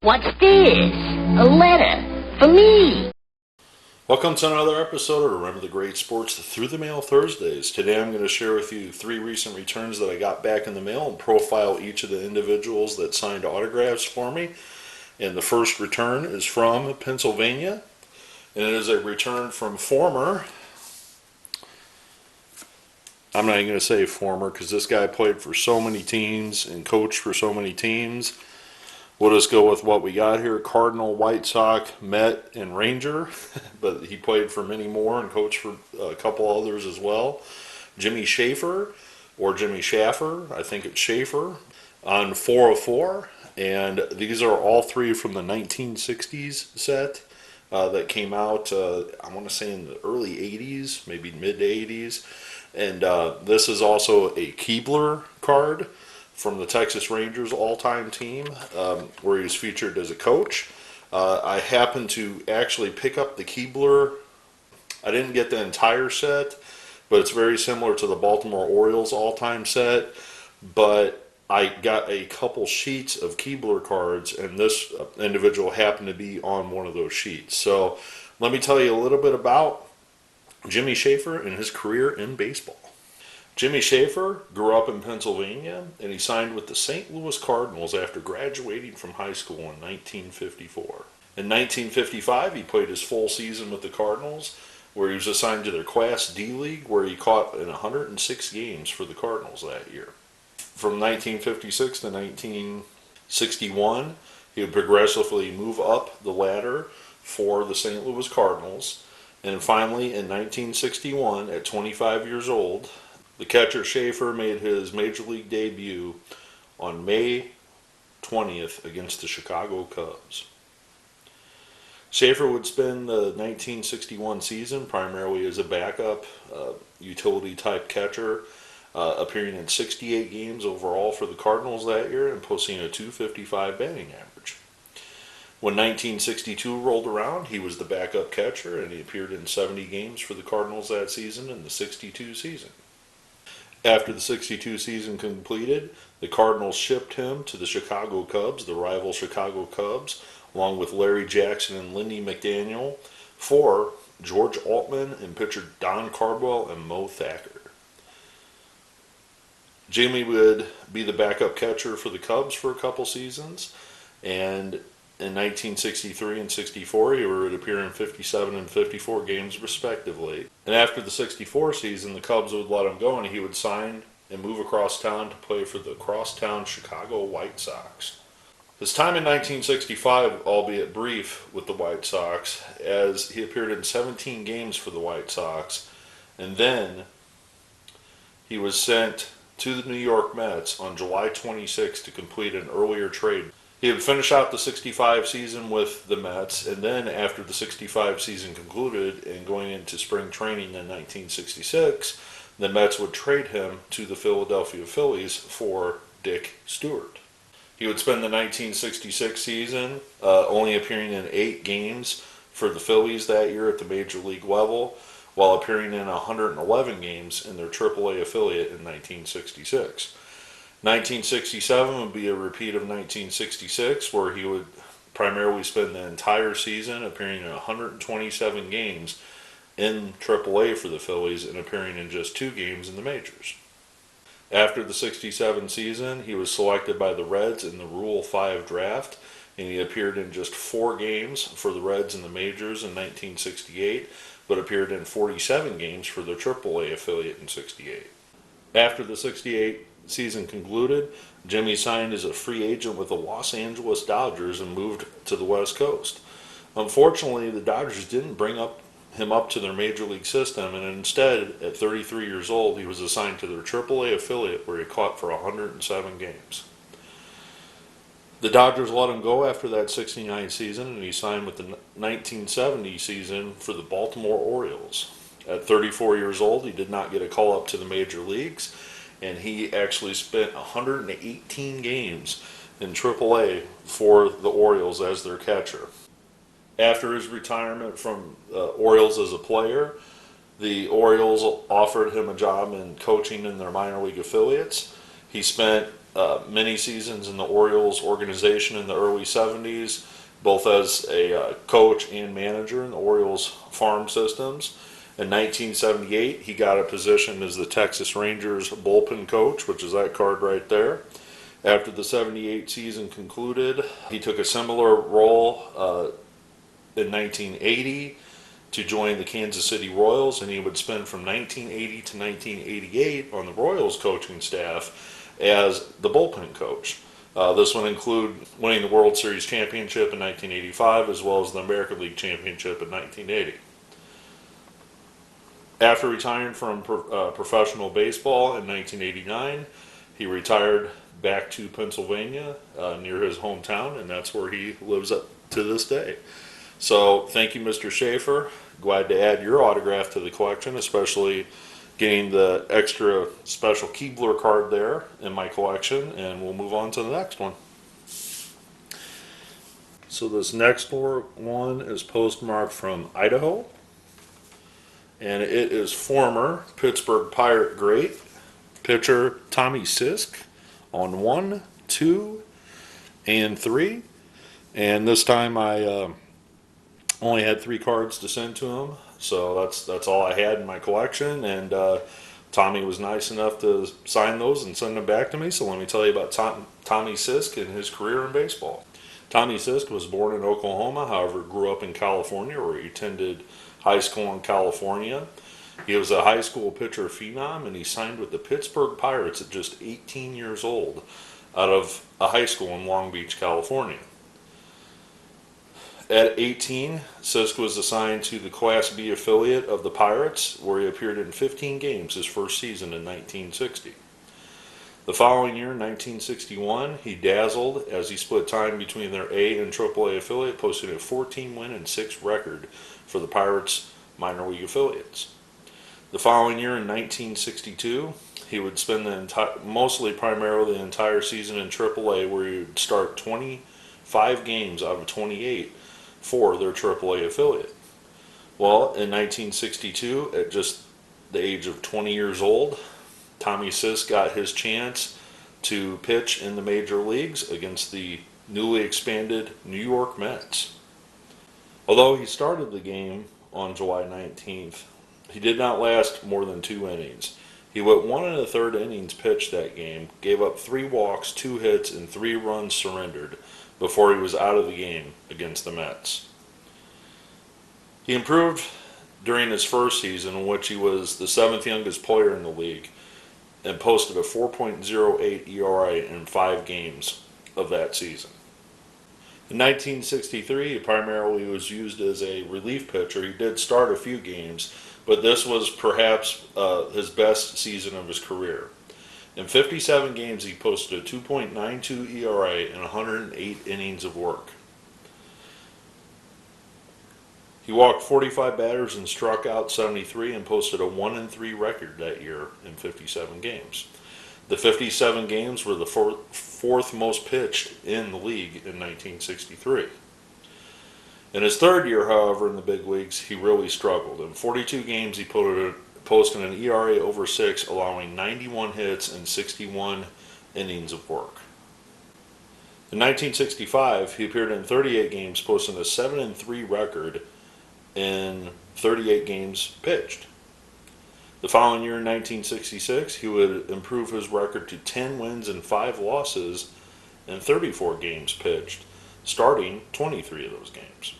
What's this? A letter for me. Welcome to another episode of Remember the Great Sports Through the Mail Thursdays. Today I'm going to share with you 3 recent returns that I got back in the mail and profile each of the individuals that signed autographs for me. And the first return is from Pennsylvania, and it is a return from former, I'm not even going to say former because this guy played for so many teams and coached for so many teams. We'll just go with what we got here: Cardinal, White Sox, Met, and Ranger. But he played for many more and coached for a couple others as well. Jimmie Schaffer, or Jimmie Schaffer, I think it's Schaffer, on 404. And these are all 3 from the 1960s set that came out, I want to say in the early 80s, maybe mid 80s. And this is also a Keebler card from the Texas Rangers all-time team, where he was featured as a coach. I happened to actually pick up the Keebler. I didn't get the entire set, but it's very similar to the Baltimore Orioles all-time set. But I got a couple sheets of Keebler cards, and this individual happened to be on one of those sheets. So let me tell you a little bit about Jimmie Schaffer and his career in baseball. Jimmie Schaffer grew up in Pennsylvania, and he signed with the St. Louis Cardinals after graduating from high school in 1954. In 1955, he played his full season with the Cardinals, where he was assigned to their Class D League, where he caught in 106 games for the Cardinals that year. From 1956 to 1961, he would progressively move up the ladder for the St. Louis Cardinals, and finally in 1961, at 25 years old, the catcher Schaffer made his Major League debut on May 20th against the Chicago Cubs. Schaffer would spend the 1961 season primarily as a backup, utility-type catcher, appearing in 68 games overall for the Cardinals that year and posting a .255 batting average. When 1962 rolled around, he was the backup catcher, and he appeared in 70 games for the Cardinals that season in the 62 season. After the 62 season completed, the Cardinals shipped him to the Chicago Cubs, the rival Chicago Cubs, along with Larry Jackson and Lindy McDaniel, for George Altman and pitcher Don Cardwell and Mo Thacker. Jimmie would be the backup catcher for the Cubs for a couple seasons, and in 1963 and 64, he would appear in 57 and 54 games respectively. And after the 64 season, the Cubs would let him go, and he would sign and move across town to play for the crosstown Chicago White Sox. His time in 1965, albeit brief, with the White Sox, as he appeared in 17 games for the White Sox, and then he was sent to the New York Mets on July 26 to complete an earlier trade. He would finish out the 65 season with the Mets, and then after the 65 season concluded and going into spring training in 1966, the Mets would trade him to the Philadelphia Phillies for Dick Stewart. He would spend the 1966 season only appearing in 8 games for the Phillies that year at the Major League level, while appearing in 111 games in their AAA affiliate in 1966. 1967 would be a repeat of 1966, where he would primarily spend the entire season appearing in 127 games in AAA for the Phillies and appearing in just 2 games in the majors. After the 67 season, he was selected by the Reds in the Rule 5 draft, and he appeared in just 4 games for the Reds in the majors in 1968, but appeared in 47 games for their AAA affiliate in 68. After the 68 season concluded, Jimmie signed as a free agent with the Los Angeles Dodgers and moved to the West Coast. Unfortunately, the Dodgers didn't bring him up to their major league system, and instead, at 33 years old, he was assigned to their AAA affiliate, where he caught for 107 games. The Dodgers let him go after that 69 season, and he signed with the 1970 season for the Baltimore Orioles. At 34 years old, he did not get a call up to the major leagues, and he actually spent 118 games in AAA for the Orioles as their catcher. After his retirement from the Orioles as a player, the Orioles offered him a job in coaching in their minor league affiliates. He spent many seasons in the Orioles organization in the early 70s, both as a coach and manager in the Orioles farm systems. In 1978, he got a position as the Texas Rangers bullpen coach, which is that card right there. After the 78 season concluded, he took a similar role in 1980 to join the Kansas City Royals, and he would spend from 1980 to 1988 on the Royals coaching staff as the bullpen coach. This would include winning the World Series championship in 1985 as well as the American League championship in 1980. After retiring from professional baseball in 1989, he retired back to Pennsylvania near his hometown, and that's where he lives up to this day. So thank you, Mr. Schaffer. Glad to add your autograph to the collection, especially getting the extra special Keebler card there in my collection, and we'll move on to the next one. So this next one is postmarked from Idaho, and it is former Pittsburgh Pirate great pitcher Tommie Sisk on 1, 2, and 3. And this time I only had 3 cards to send to him, so that's all I had in my collection. And Tommie was nice enough to sign those and send them back to me. So let me tell you about Tommie Sisk and his career in baseball. Tommie Sisk was born in Oklahoma, however grew up in California, where he attended high school in California. He was a high school pitcher phenom, and he signed with the Pittsburgh Pirates at just 18 years old out of a high school in Long Beach, California. At 18, Sisk was assigned to the Class B affiliate of the Pirates, where he appeared in 15 games his first season in 1960. The following year, in 1961, he dazzled as he split time between their A and AAA affiliate, posting a 14-win and 6 record for the Pirates' minor league affiliates. The following year, in 1962, he would spend primarily the entire season in AAA, where he would start 25 games out of 28 for their AAA affiliate. Well, in 1962, at just the age of 20 years old, Tommie Sisk got his chance to pitch in the major leagues against the newly expanded New York Mets. Although he started the game on July 19th, he did not last more than 2 innings. He went 1 1/3 innings pitched that game, gave up 3 walks, 2 hits, and 3 runs surrendered before he was out of the game against the Mets. He improved during his first season, in which he was the 7th youngest player in the league, and posted a 4.08 ERA in 5 games of that season. In 1963, he primarily was used as a relief pitcher. He did start a few games, but this was perhaps his best season of his career. In 57 games, he posted a 2.92 ERA and 108 innings of work. He walked 45 batters and struck out 73 and posted a 1-3 record that year in 57 games. The 57 games were the fourth most pitched in the league in 1963. In his third year, however, in the big leagues, he really struggled. In 42 games, he posted an ERA over 6, allowing 91 hits and 61 innings of work. In 1965, he appeared in 38 games, posting a 7-3 record in 38 games pitched. The following year, in 1966, he would improve his record to 10 wins and 5 losses in 34 games pitched, starting 23 of those games.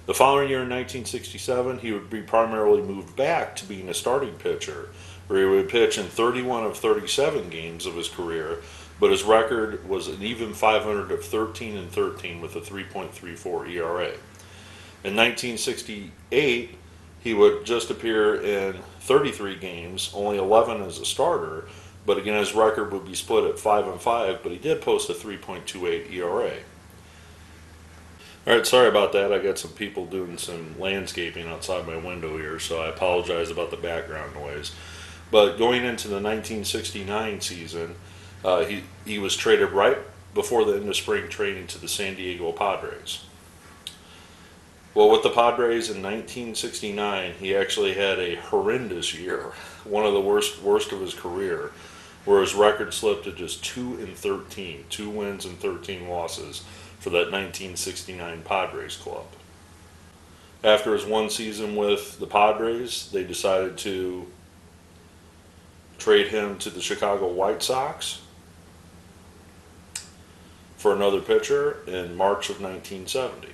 The following year, in 1967, he would be primarily moved back to being a starting pitcher, where he would pitch in 31 of 37 games of his career, but his record was an even 500 of 13-13 with a 3.34 ERA. In 1968, he would just appear in 33 games, only 11 as a starter, but again his record would be split at 5-5, but he did post a 3.28 ERA. Alright, sorry about that. I got some people doing some landscaping outside my window here, so I apologize about the background noise. But going into the 1969 season, he was traded right before the end of spring training to the San Diego Padres. Well, with the Padres in 1969, he actually had a horrendous year, one of the worst of his career. where his record slipped to just 2-13, 2 wins and 13 losses for that 1969 Padres club. After his one season with the Padres, they decided to trade him to the Chicago White Sox for another pitcher in March of 1970.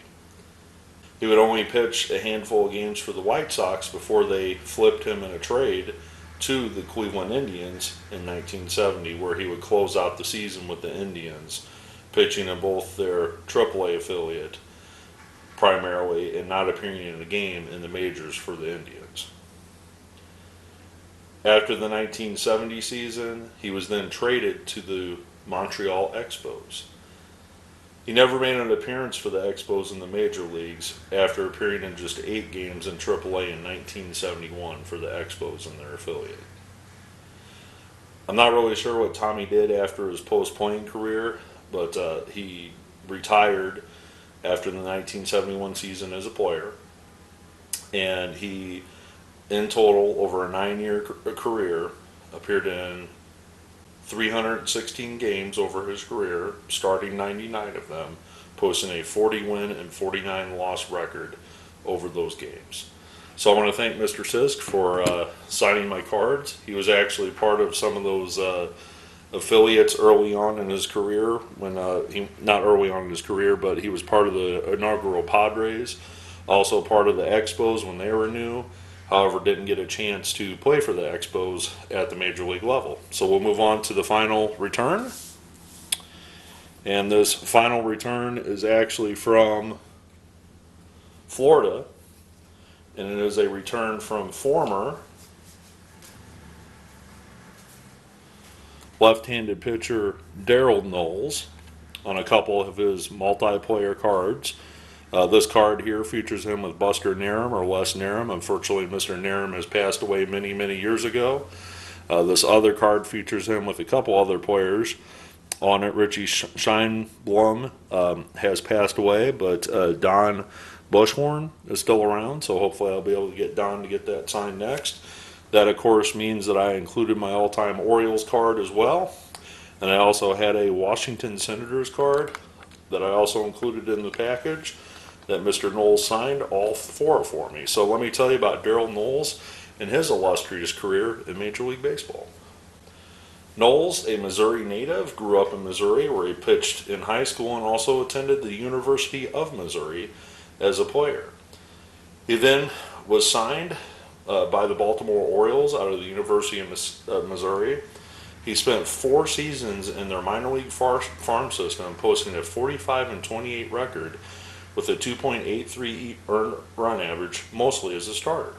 He would only pitch a handful of games for the White Sox before they flipped him in a trade to the Cleveland Indians in 1970, where he would close out the season with the Indians, pitching in both their AAA affiliate primarily and not appearing in a game in the majors for the Indians. After the 1970 season, he was then traded to the Montreal Expos. He never made an appearance for the Expos in the major leagues after appearing in just 8 games in AAA in 1971 for the Expos in their affiliate. I'm not really sure what Tommie did after his post-playing career, but he retired after the 1971 season as a player, and he, in total, over a 9-year career, appeared in 316 games over his career, starting 99 of them, posting a 40-win and 49-loss record over those games. So I want to thank Mr. Sisk for signing my cards. He was actually part of some of those affiliates early on in his career, when not early on in his career, but he was part of the inaugural Padres, also part of the Expos when they were new. However, didn't get a chance to play for the Expos at the major league level. So we'll move on to the final return. And this final return is actually from Florida, and it is a return from former left-handed pitcher Darold Knowles on a couple of his multiplayer cards. This card here features him with Buster Narum or Les Narum. Unfortunately, Mr. Narum has passed away many, many years ago. This other card features him with a couple other players. On it, Richie Scheinblum has passed away, but Don Bushhorn is still around, so hopefully I'll be able to get Don to get that signed next. That, of course, means that I included my all-time Orioles card as well. And I also had a Washington Senators card that I also included in the package that Mr. Knowles signed, all 4 for me. So let me tell you about Darold Knowles and his illustrious career in Major League Baseball. Knowles, a Missouri native, grew up in Missouri, where he pitched in high school and also attended the University of Missouri as a player. He then was signed by the Baltimore Orioles out of the University of Missouri. He spent 4 seasons in their minor league farm system, posting a 45-28 record with a 2.83 earned run average, mostly as a starter.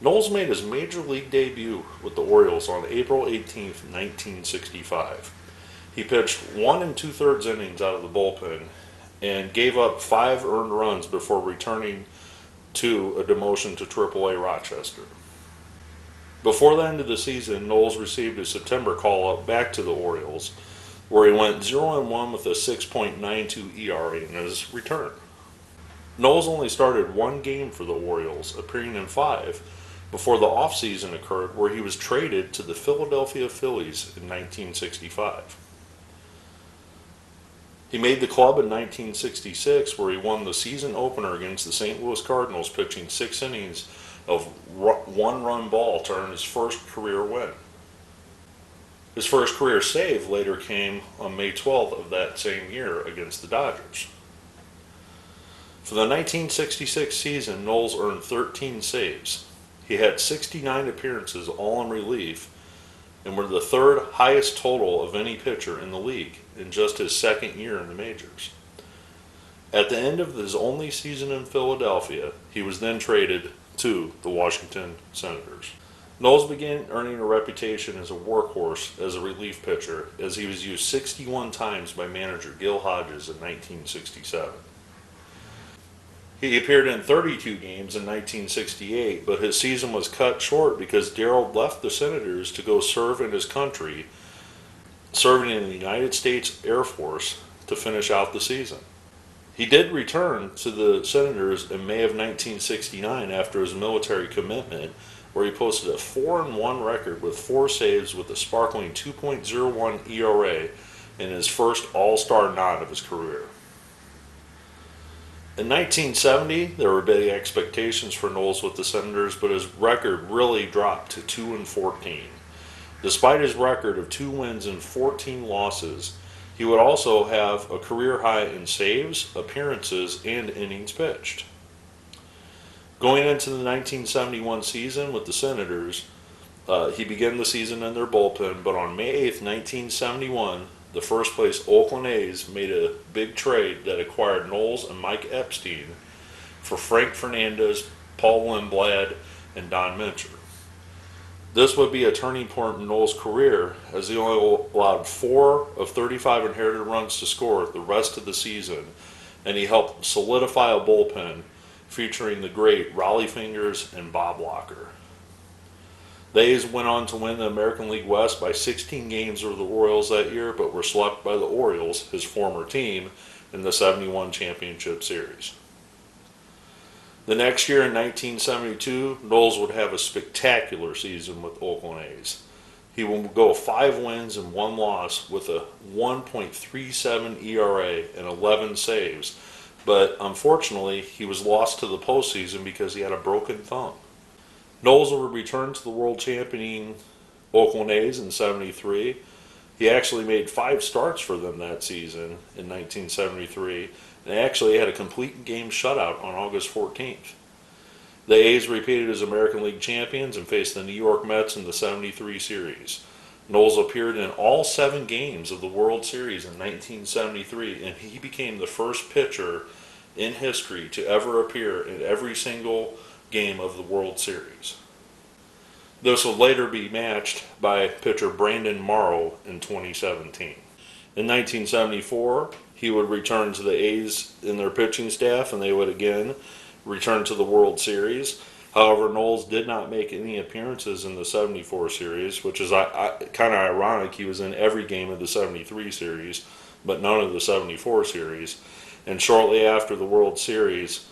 Knowles made his major league debut with the Orioles on April 18, 1965. He pitched 1 2/3 innings out of the bullpen and gave up 5 earned runs before returning to a demotion to AAA Rochester. Before the end of the season, Knowles received a September call-up back to the Orioles, where he went 0-1 with a 6.92 ERA in his return. Knowles only started 1 game for the Orioles, appearing in 5, before the offseason occurred, where he was traded to the Philadelphia Phillies in 1965. He made the club in 1966, where he won the season opener against the St. Louis Cardinals, pitching 6 innings of 1-run ball to earn his first career win. His first career save later came on May 12th of that same year against the Dodgers. For the 1966 season, Knowles earned 13 saves. He had 69 appearances, all in relief, and were the 3rd highest total of any pitcher in the league in just his 2nd year in the majors. At the end of his only season in Philadelphia, he was then traded to the Washington Senators. Knowles began earning a reputation as a workhorse as a relief pitcher, as he was used 61 times by manager Gil Hodges in 1967. He appeared in 32 games in 1968, but his season was cut short because Darold left the Senators to go serve in his country, serving in the United States Air Force to finish out the season. He did return to the Senators in May of 1969 after his military commitment, where he posted a 4-1 record with 4 saves with a sparkling 2.01 ERA in his first All-Star nod of his career. In 1970, there were big expectations for Knowles with the Senators, but his record really dropped to 2-14. Despite his record of 2 wins and 14 losses, he would also have a career high in saves, appearances, and innings pitched. Going into the 1971 season with the Senators, he began the season in their bullpen, but on May 8th, 1971, the first place Oakland A's made a big trade that acquired Knowles and Mike Epstein for Frank Fernandez, Paul Lindblad, and Don Mincher. This would be a turning point in Knowles' career, as he only allowed 4 of 35 inherited runs to score the rest of the season, and he helped solidify a bullpen featuring the great Rollie Fingers and Bob Locker. The A's went on to win the American League West by 16 games over the Orioles that year, but were swept by the Orioles, his former team, in the 71 Championship Series. The next year in 1972, Knowles would have a spectacular season with Oakland A's. He will go 5 wins and 1 loss with a 1.37 ERA and 11 saves, but unfortunately he was lost to the postseason because he had a broken thumb. Knowles would return to the world championing Oakland A's in 73. He actually made 5 starts for them that season in 1973, and actually had a complete game shutout on August 14th. The A's repeated as American League champions and faced the New York Mets in the 73 series. Knowles appeared in all 7 games of the World Series in 1973, and he became the first pitcher in history to ever appear in every single game of the World Series. This would later be matched by pitcher Brandon Morrow in 2017. In 1974, he would return to the A's in their pitching staff, and they would again return to the World Series. However, Knowles did not make any appearances in the 74 series, which is kind of ironic. He was in every game of the 73 series, but none of the 74 series. And shortly after the World Series,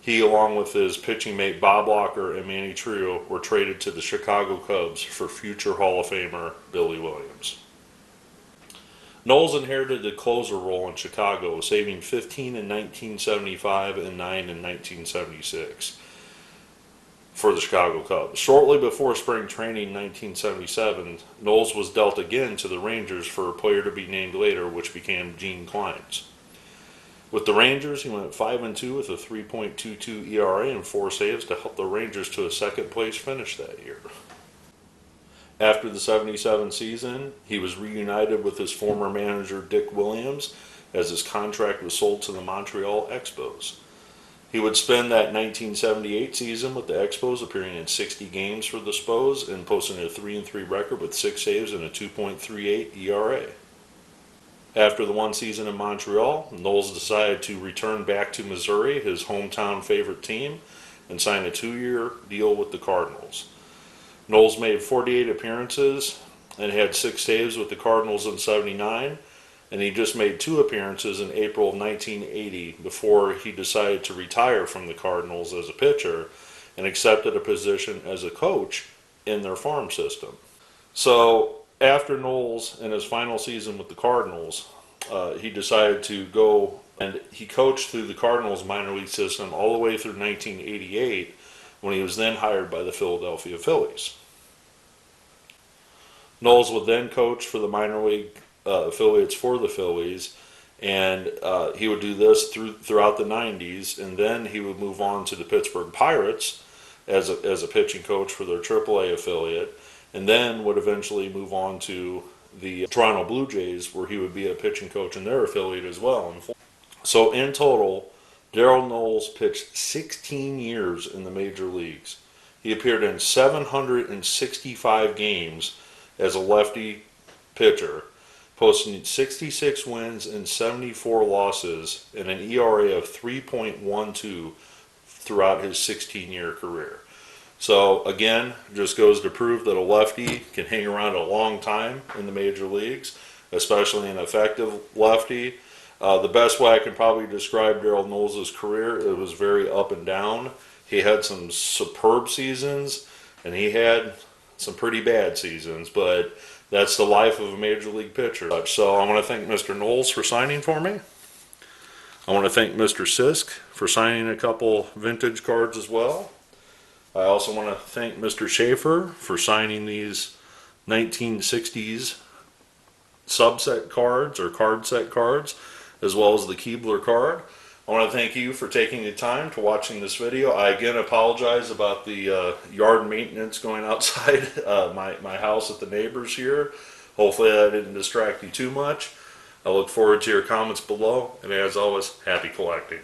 he, along with his pitching mate Bob Locker and Manny Trio, were traded to the Chicago Cubs for future Hall of Famer Billy Williams. Knowles inherited the closer role in Chicago, saving 15 in 1975 and 9 in 1976 for the Chicago Cubs. Shortly before spring training in 1977, Knowles was dealt again to the Rangers for a player to be named later, which became Gene Clines. With the Rangers, he went 5-2 with a 3.22 ERA and 4 saves to help the Rangers to a second-place finish that year. After the 77 season, he was reunited with his former manager Dick Williams as his contract was sold to the Montreal Expos. He would spend that 1978 season with the Expos, appearing in 60 games for the Spos and posting a 3-3 record with 6 saves and a 2.38 ERA. After the one season in Montreal, Knowles decided to return back to Missouri, his hometown favorite team, and sign a 2-year deal with the Cardinals. Knowles made 48 appearances and had 6 saves with the Cardinals in 79, and he just made 2 appearances in April of 1980 before he decided to retire from the Cardinals as a pitcher and accepted a position as a coach in their farm system. So after Knowles in his final season with the Cardinals, he decided to go, and he coached through the Cardinals minor league system all the way through 1988, when he was then hired by the Philadelphia Phillies. Knowles would then coach for the minor league affiliates for the Phillies, and he would do this throughout the 90s, and then he would move on to the Pittsburgh Pirates as a pitching coach for their AAA affiliate, and then would eventually move on to the Toronto Blue Jays, where he would be a pitching coach in their affiliate as well. So in total, Darold Knowles pitched 16 years in the major leagues. He appeared in 765 games as a lefty pitcher, posting 66 wins and 74 losses and an ERA of 3.12 throughout his 16-year career. So again, just goes to prove that a lefty can hang around a long time in the major leagues, especially an effective lefty. The best way I can probably describe Darold Knowles' career, it was very up and down. He had some superb seasons, and he had some pretty bad seasons, but that's the life of a major league pitcher. So I want to thank Mr. Knowles for signing for me. I want to thank Mr. Sisk for signing a couple vintage cards as well. I also want to thank Mr. Schaffer for signing these 1960s subset cards or card set cards, as well as the Keebler card. I want to thank you for taking the time to watching this video. I again apologize about the yard maintenance going outside my house at the neighbors here. Hopefully that didn't distract you too much. I look forward to your comments below, and as always, happy collecting.